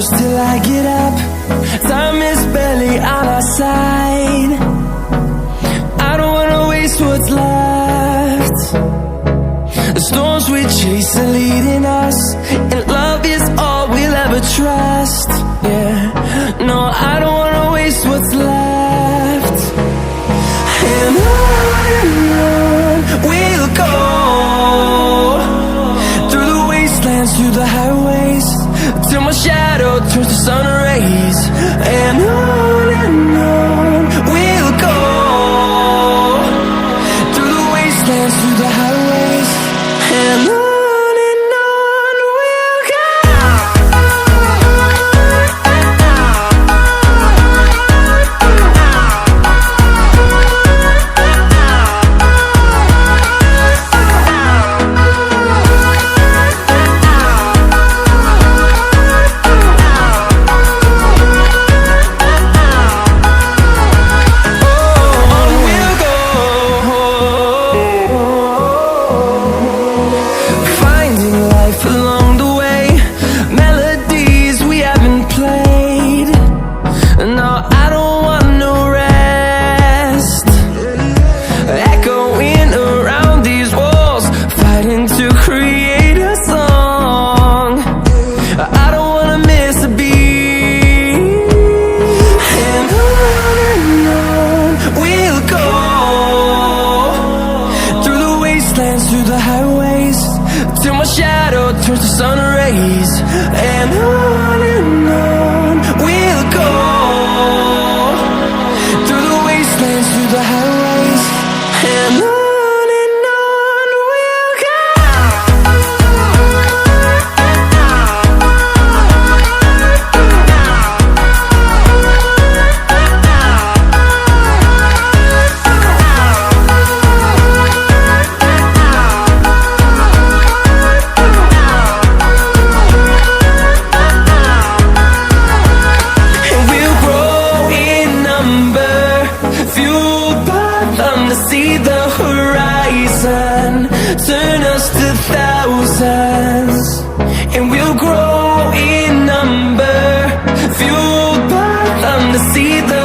close till I get up. Time is barely on our side. I don't wanna waste what's left. The storms we chase are leading us, and love is all we'll ever trust. Yeah, no, I don't wanna waste what's left. And on we'll go, through the wastelands, through the highways, till my shadow turns to sun rays. And on we'll go, through the wastelands, through the highways, and on we'll go. Through the highways, till my shadow turns to sun rays. And on we'll go, through the wastelands, through the highways, and on we'll go. To see the horizon turn us to thousands, and we'll grow in number, fueled by them to see the